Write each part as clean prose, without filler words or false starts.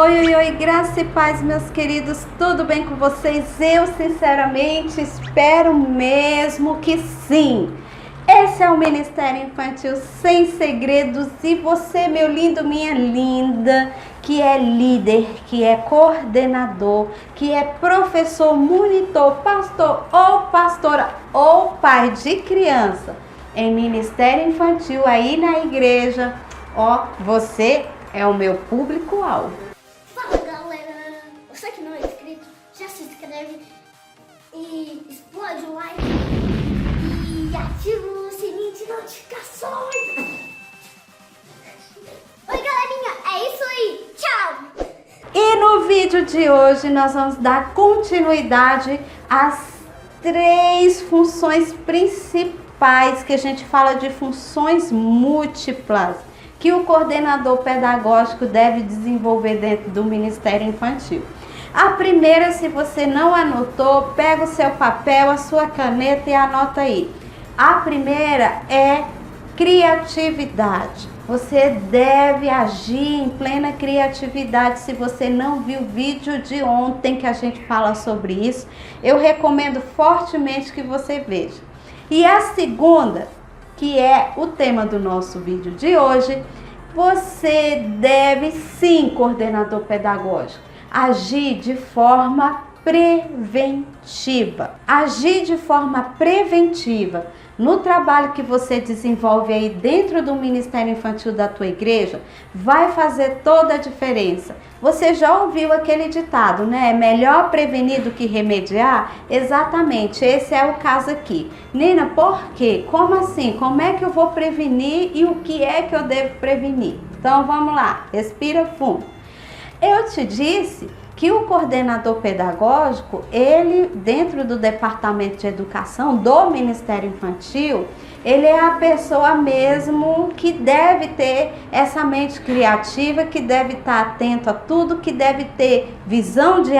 Oi, oi, oi, graça e paz, meus queridos, tudo bem com vocês? Eu, sinceramente, espero mesmo que sim. Esse é o Ministério Infantil Sem Segredos e você, meu lindo, minha linda, que é líder, que é coordenador, que é professor, monitor, pastor ou pastora ou pai de criança em Ministério Infantil aí na igreja, ó, você é o meu público-alvo. Fala galera, você que não é inscrito, já se inscreve e explode o like e ativa o sininho de notificações. Oi galerinha, é isso aí, tchau! E no vídeo de hoje nós vamos dar continuidade às 3 funções principais que a gente fala de funções múltiplas que o coordenador pedagógico deve desenvolver dentro do Ministério Infantil. A primeira, se você não anotou, pega o seu papel, a sua caneta e anota aí. A primeira é criatividade. Você deve agir em plena criatividade. Se você não viu o vídeo de ontem que a gente fala sobre isso, eu recomendo fortemente que você veja. E a segunda, que é o tema do nosso vídeo de hoje, você deve sim, coordenador pedagógico, agir de forma preventiva. Agir de forma preventiva no trabalho que você desenvolve aí dentro do Ministério Infantil da tua igreja, vai fazer toda a diferença. Você já ouviu aquele ditado, né? É melhor prevenir do que remediar? Exatamente, esse é o caso aqui. Nina, por quê? Como assim? Como é que eu vou prevenir e o que é que eu devo prevenir? Então vamos lá, respira fundo. Eu te disse que o coordenador pedagógico, ele dentro do Departamento de Educação do Ministério Infantil, ele é a pessoa mesmo que deve ter essa mente criativa, que deve estar atento a tudo, que deve ter visão de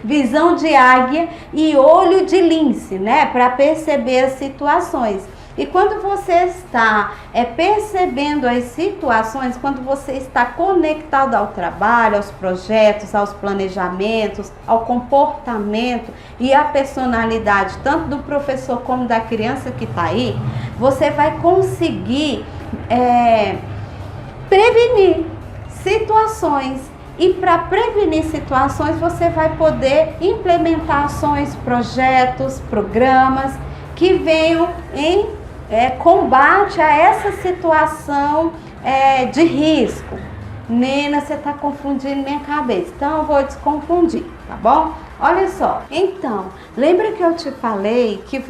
visão de águia e olho de lince, né, para perceber as situações. E quando você está percebendo as situações, quando você está conectado ao trabalho, aos projetos, aos planejamentos, ao comportamento e à personalidade, tanto do professor como da criança que está aí, você vai conseguir prevenir situações. E para prevenir situações, você vai poder implementar ações, projetos, programas que venham em combate a essa situação de risco. Nina, você está confundindo minha cabeça, então eu vou desconfundir, tá bom? Olha só, então, lembra que eu te falei que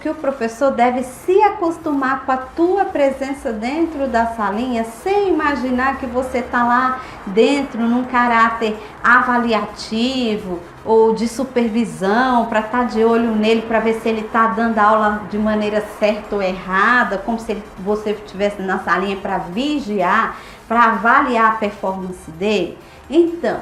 o professor deve se acostumar com a tua presença dentro da salinha, sem imaginar que você está lá dentro num caráter avaliativo ou de supervisão, para estar de olho nele, para ver se ele está dando aula de maneira certa ou errada, como se você estivesse na salinha para vigiar, para avaliar a performance dele. Então,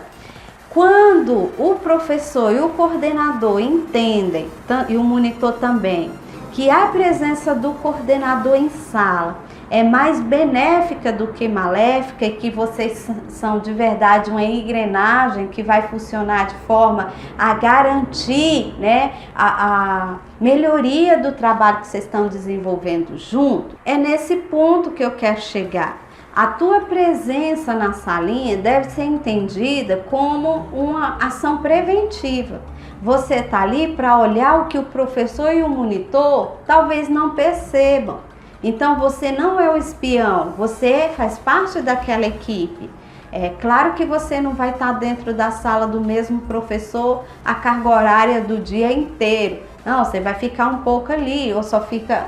quando o professor e o coordenador entendem, e o monitor também, que a presença do coordenador em sala é mais benéfica do que maléfica e que vocês são de verdade uma engrenagem que vai funcionar de forma a garantir, né, a melhoria do trabalho que vocês estão desenvolvendo junto, é nesse ponto que eu quero chegar. A tua presença na salinha deve ser entendida como uma ação preventiva. Você está ali para olhar o que o professor e o monitor talvez não percebam. Então você não é o espião, você faz parte daquela equipe. É claro que você não vai estar dentro da sala do mesmo professor a carga horária do dia inteiro. Não, você vai ficar um pouco ali, ou só fica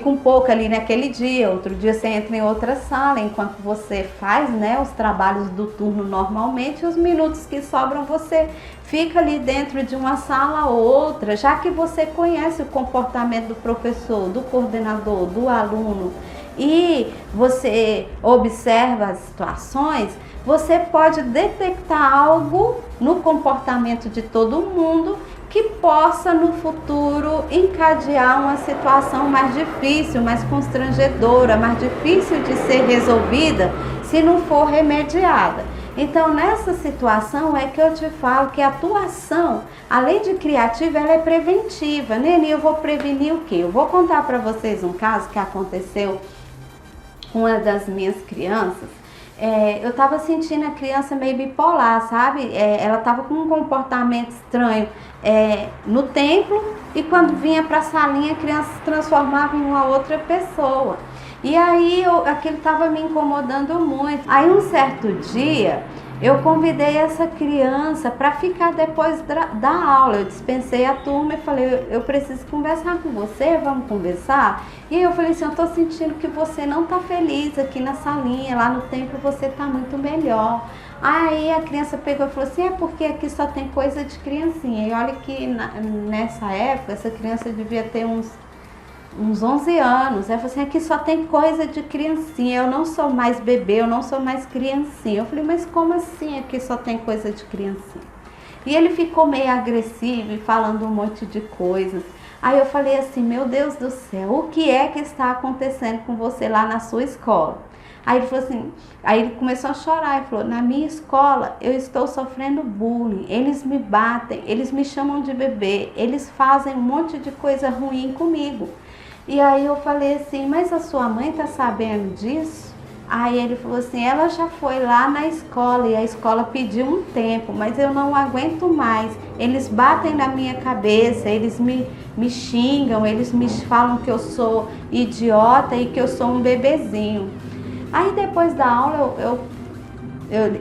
um pouco ali naquele dia, outro dia você entra em outra sala, enquanto você faz, né, os trabalhos do turno normalmente, os minutos que sobram você fica ali dentro de uma sala ou outra, já que você conhece o comportamento do professor, do coordenador, do aluno e você observa as situações, você pode detectar algo no comportamento de todo mundo que possa no futuro encadear uma situação mais difícil, mais constrangedora, mais difícil de ser resolvida, se não for remediada. Então, nessa situação é que eu te falo que a atuação, além de criativa, ela é preventiva, né? E eu vou prevenir o quê? Eu vou contar para vocês um caso que aconteceu com uma das minhas crianças. Eu estava sentindo a criança meio bipolar, sabe? Ela estava com um comportamento estranho no templo, e quando vinha para a salinha, a criança se transformava em uma outra pessoa. E aí aquilo estava me incomodando muito. Aí um certo dia eu convidei essa criança para ficar depois da aula. Eu dispensei a turma e falei, eu preciso conversar com você, vamos conversar? E aí eu falei assim, eu estou sentindo que você não está feliz aqui na salinha, lá no templo você está muito melhor. Aí a criança pegou e falou assim, é porque aqui só tem coisa de criancinha. E olha que nessa época, essa criança devia ter uns 11 anos. Ela falou assim, aqui só tem coisa de criancinha, eu não sou mais bebê, eu não sou mais criancinha. Eu falei, mas como assim aqui só tem coisa de criancinha? E ele ficou meio agressivo e falando um monte de coisas. Aí eu falei assim, meu Deus do céu, o que é que está acontecendo com você lá na sua escola? Aí ele falou assim, aí ele começou a chorar e falou, na minha escola eu estou sofrendo bullying, eles me batem, eles me chamam de bebê, eles fazem um monte de coisa ruim comigo. E aí eu falei assim, mas a sua mãe tá sabendo disso? Aí ele falou assim, ela já foi lá na escola e a escola pediu um tempo, mas eu não aguento mais. Eles batem na minha cabeça, eles me xingam, eles me falam que eu sou idiota e que eu sou um bebezinho. Aí depois da aula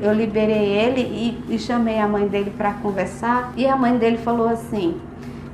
eu liberei ele e chamei a mãe dele para conversar, e a mãe dele falou assim,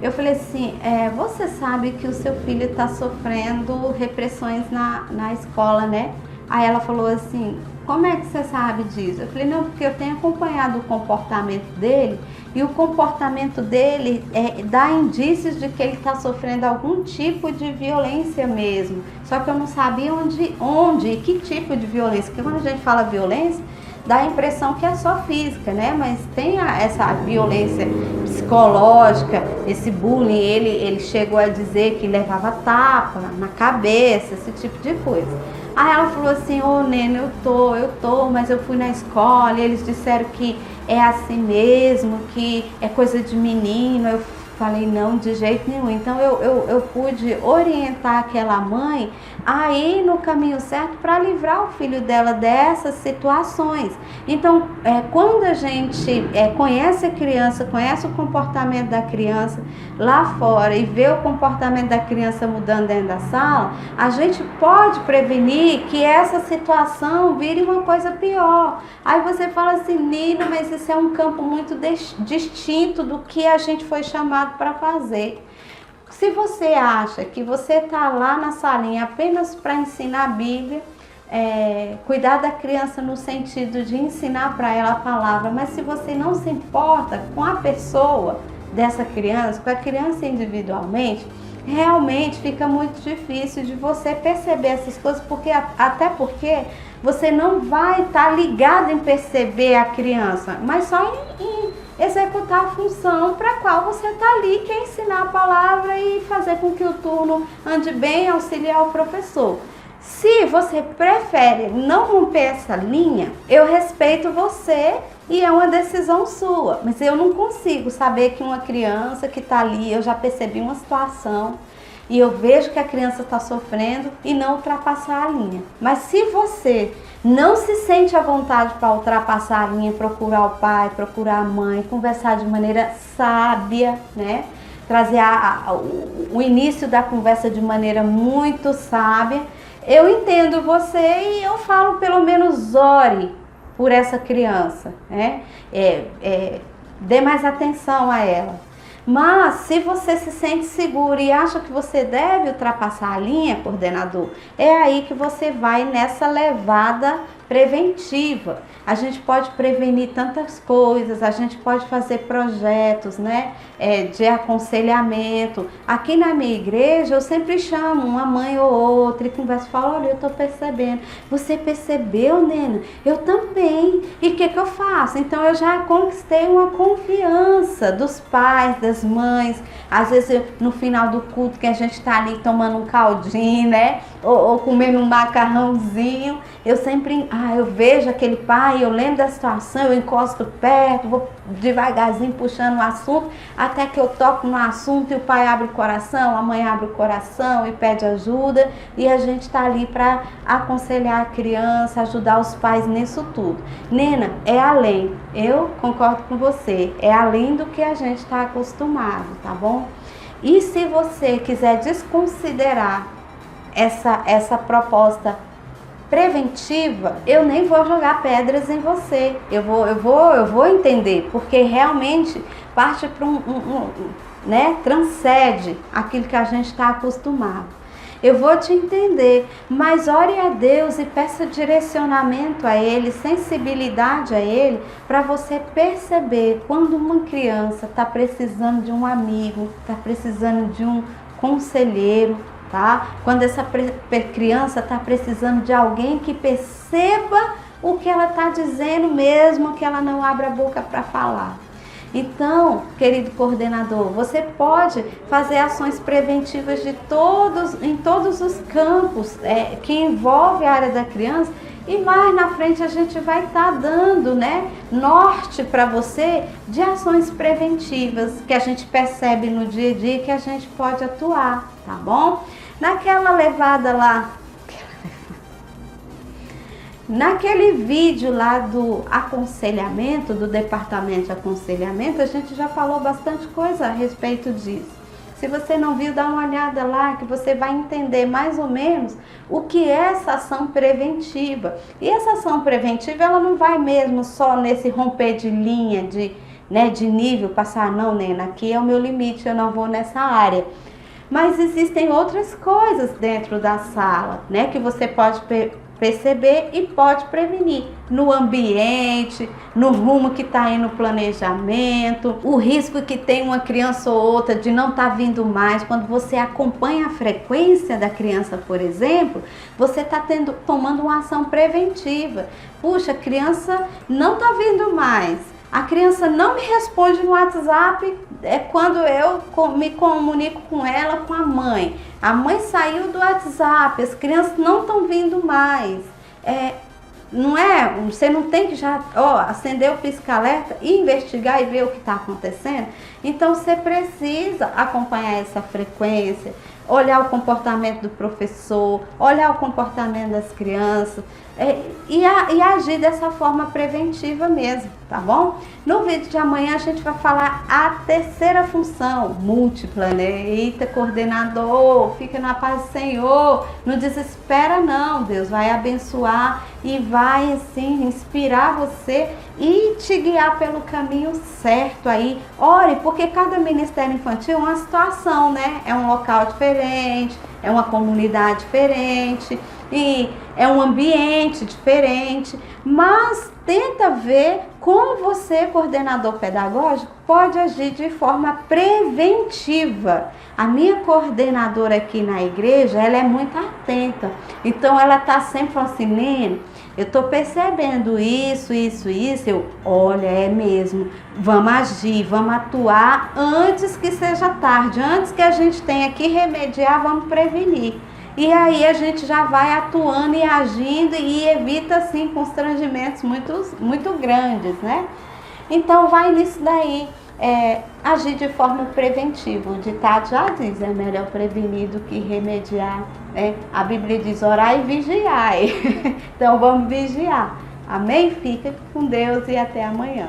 eu falei assim, você sabe que o seu filho está sofrendo repressões na escola, né? Aí ela falou assim, como é que você sabe disso? Eu falei, não, porque eu tenho acompanhado o comportamento dele, e o comportamento dele dá indícios de que ele está sofrendo algum tipo de violência mesmo. Só que eu não sabia onde e que tipo de violência, porque quando a gente fala violência, dá a impressão que é só física, né? Mas tem essa violência psicológica, esse bullying, ele chegou a dizer que levava tapa na cabeça, esse tipo de coisa. Aí ela falou assim, Nena, eu tô, mas eu fui na escola e eles disseram que é assim mesmo, que é coisa de menino. Eu falei, não, de jeito nenhum. Então eu pude orientar aquela mãe a ir no caminho certo para livrar o filho dela dessas situações. Então, quando a gente conhece a criança, conhece o comportamento da criança lá fora e vê o comportamento da criança mudando dentro da sala, a gente pode prevenir que essa situação vire uma coisa pior. Aí você fala assim, Nina, mas isso é um campo muito distinto do que a gente foi chamado para fazer. Se você acha que você está lá na salinha apenas para ensinar a Bíblia, cuidar da criança no sentido de ensinar para ela a palavra, mas se você não se importa com a pessoa dessa criança, com a criança individualmente, realmente fica muito difícil de você perceber essas coisas, até porque você não vai estar ligado em perceber a criança, mas só em executar a função para a qual você está ali, que é ensinar a palavra e fazer com que o turno ande bem, auxiliar o professor. Se você prefere não romper essa linha, eu respeito você e é uma decisão sua, mas eu não consigo saber que uma criança que está ali, eu já percebi uma situação e eu vejo que a criança está sofrendo e não ultrapassar a linha. Mas se você não se sente à vontade para ultrapassar a linha, procurar o pai, procurar a mãe, conversar de maneira sábia, né? Trazer o início da conversa de maneira muito sábia, eu entendo você e eu falo, pelo menos ore por essa criança, né? Dê mais atenção a ela. Mas se você se sente seguro e acha que você deve ultrapassar a linha, coordenador, é aí que você vai nessa levada preventiva. A gente pode prevenir tantas coisas, a gente pode fazer projetos, né, de aconselhamento. Aqui na minha igreja eu sempre chamo uma mãe ou outra e converso, falo, olha, eu tô percebendo. Você percebeu, Nena? Eu também. E o que eu faço? Então eu já conquistei uma confiança dos pais, das mães. Às vezes no final do culto que a gente tá ali tomando um caldinho, né, ou comendo um macarrãozinho, eu sempre eu vejo aquele pai, eu lembro da situação, eu encosto perto, vou devagarzinho puxando o assunto, até que eu toco no assunto e o pai abre o coração, a mãe abre o coração e pede ajuda, e a gente está ali para aconselhar a criança, ajudar os pais nisso tudo. Nena, é além, eu concordo com você, é além do que a gente está acostumado, tá bom? E se você quiser desconsiderar essa proposta preventiva, eu nem vou jogar pedras em você. Eu vou entender, porque realmente parte para né, transcende aquilo que a gente está acostumado. Eu vou te entender, mas ore a Deus e peça direcionamento a Ele, sensibilidade a Ele, para você perceber quando uma criança está precisando de um amigo, está precisando de um conselheiro, tá? Quando essa criança está precisando de alguém que perceba o que ela está dizendo, mesmo que ela não abra a boca para falar. Então, querido coordenador, você pode fazer ações preventivas em todos os campos que envolve a área da criança, e mais na frente a gente vai estar dando, né, norte para você de ações preventivas que a gente percebe no dia a dia que a gente pode atuar, tá bom? Naquela levada lá, naquele vídeo lá do aconselhamento, do departamento de aconselhamento, a gente já falou bastante coisa a respeito disso. Se você não viu, dá uma olhada lá que você vai entender mais ou menos o que é essa ação preventiva. E essa ação preventiva, ela não vai mesmo só nesse romper de linha, de nível, passar, não, Nena, aqui é o meu limite, eu não vou nessa área. Mas existem outras coisas dentro da sala, né, que você pode perceber e pode prevenir no ambiente, no rumo que está aí no planejamento, o risco que tem uma criança ou outra de não estar vindo mais. Quando você acompanha a frequência da criança, por exemplo, você está tomando uma ação preventiva. Puxa, a criança não está vindo mais, a criança não me responde no WhatsApp quando eu me comunico com ela, com a mãe saiu do WhatsApp, as crianças não estão vindo mais. Não é? Você não tem que já acender o pisca-alerta e investigar e ver o que está acontecendo. Então você precisa acompanhar essa frequência, olhar o comportamento do professor, olhar o comportamento das crianças e agir dessa forma preventiva mesmo, tá bom? No vídeo de amanhã a gente vai falar a terceira função, múltipla, né? Eita, coordenador, fica na paz do Senhor, não desespera não, Deus vai abençoar e vai assim inspirar você e te guiar pelo caminho certo aí. Ore, porque cada ministério infantil é uma situação, né? É um local diferente, é uma comunidade diferente e é um ambiente diferente, mas tenta ver como você, coordenador pedagógico, pode agir de forma preventiva. A minha coordenadora aqui na igreja, ela é muito atenta, então ela está sempre falando assim, Nene, eu estou percebendo isso, olha, é mesmo, vamos agir, vamos atuar antes que seja tarde, antes que a gente tenha que remediar, vamos prevenir. E aí a gente já vai atuando e agindo e evita, assim, constrangimentos muito grandes, né? Então vai nisso daí, agir de forma preventiva. O ditado já diz, é melhor prevenir do que remediar, né? A Bíblia diz, orar e vigiar. Então vamos vigiar. Amém? Fica com Deus e até amanhã.